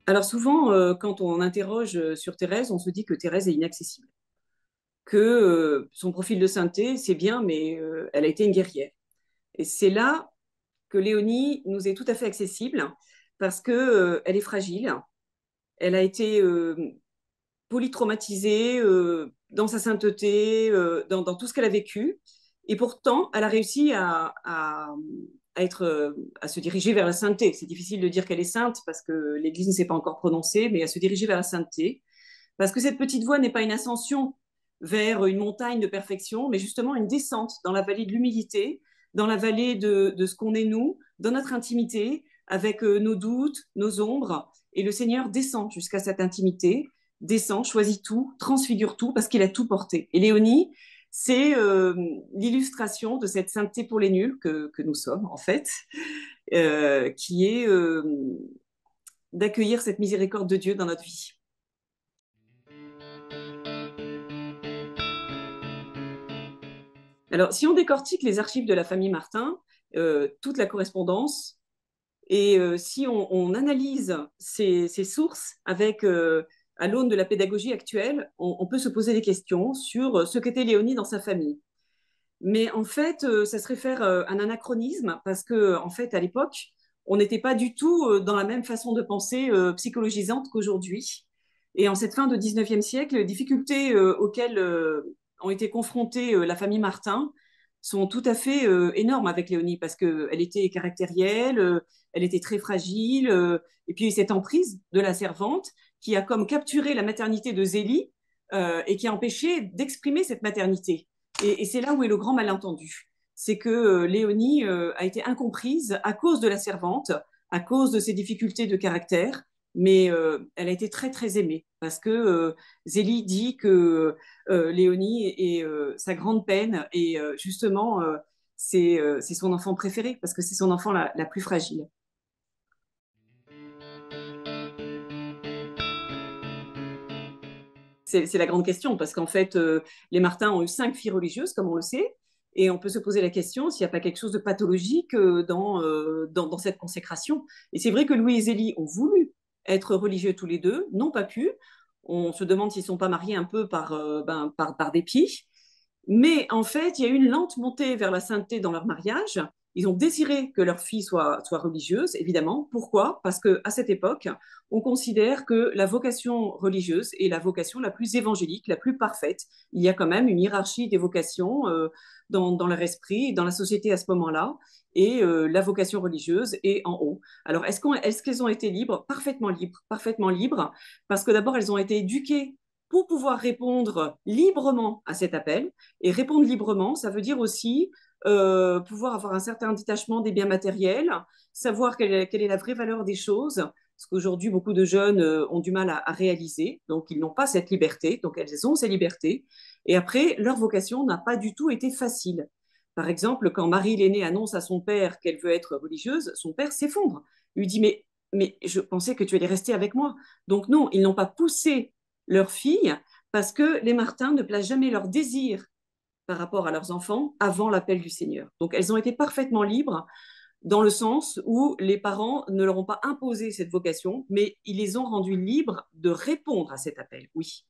Alors souvent, quand on interroge sur Thérèse, on se dit que Thérèse est inaccessible, que son profil de sainteté, c'est bien, mais elle a été une guerrière. Et c'est là que Léonie nous est tout à fait accessible parce que elle est fragile, elle a été polytraumatisée dans sa sainteté, dans tout ce qu'elle a vécu, et pourtant, elle a réussi à être, à se diriger vers la sainteté. C'est difficile de dire qu'elle est sainte parce que l'Église ne s'est pas encore prononcée, mais à se diriger vers la sainteté. Parce que cette petite voie n'est pas une ascension vers une montagne de perfection, mais justement une descente dans la vallée de l'humilité, dans la vallée de ce qu'on est nous, dans notre intimité, avec nos doutes, nos ombres. Et le Seigneur descend jusqu'à cette intimité, descend, choisit tout, transfigure tout, parce qu'il a tout porté. Et Léonie, c'est l'illustration de cette sainteté pour les nuls que nous sommes, en fait, qui est d'accueillir cette miséricorde de Dieu dans notre vie. Alors, si on décortique les archives de la famille Martin, toute la correspondance, et si on analyse ces sources avec, à l'aune de la pédagogie actuelle, on peut se poser des questions sur ce qu'était Léonie dans sa famille. Mais en fait, ça serait faire un anachronisme parce que, en fait, à l'époque, on n'était pas du tout dans la même façon de penser psychologisante qu'aujourd'hui. Et en cette fin de 19e siècle, les difficultés auxquelles ont été confrontées la famille Martin sont tout à fait énormes avec Léonie parce qu'elle était caractérielle, elle était très fragile, et puis cette emprise de la servante qui a comme capturé la maternité de Zélie et qui a empêché d'exprimer cette maternité. Et c'est là où est le grand malentendu. C'est que Léonie a été incomprise à cause de la servante, à cause de ses difficultés de caractère, mais elle a été très très aimée parce que Zélie dit que Léonie est sa grande peine et justement c'est son enfant préféré parce que c'est son enfant la plus fragile. C'est la grande question, parce qu'en fait, les Martins ont eu 5 filles religieuses, comme on le sait, et on peut se poser la question s'il n'y a pas quelque chose de pathologique dans cette consécration. Et c'est vrai que Louis et Zélie ont voulu être religieux tous les deux, n'ont pas pu. On se demande s'ils ne sont pas mariés un peu par dépit. Mais en fait, il y a eu une lente montée vers la sainteté dans leur mariage. Ils ont désiré que leur fille soit religieuse, évidemment. Pourquoi? Parce qu'à cette époque, on considère que la vocation religieuse est la vocation la plus évangélique, la plus parfaite. Il y a quand même une hiérarchie des vocations dans leur esprit, dans la société à ce moment-là, et la vocation religieuse est en haut. Alors, est-ce qu'elles ont été libres? Parfaitement libres, parce que d'abord, elles ont été éduquées pour pouvoir répondre librement à cet appel. Et répondre librement, ça veut dire aussi pouvoir avoir un certain détachement des biens matériels, savoir quelle est la vraie valeur des choses, ce qu'aujourd'hui beaucoup de jeunes ont du mal à réaliser. Donc, ils n'ont pas cette liberté. Donc, elles ont ces libertés. Et après, leur vocation n'a pas du tout été facile. Par exemple, quand Marie l'aînée annonce à son père qu'elle veut être religieuse, son père s'effondre. Il lui dit, mais je pensais que tu allais rester avec moi. Donc non, ils n'ont pas poussé leur fille parce que les Martins ne placent jamais leur désir par rapport à leurs enfants avant l'appel du Seigneur. Donc elles ont été parfaitement libres dans le sens où les parents ne leur ont pas imposé cette vocation, mais ils les ont rendues libres de répondre à cet appel, oui.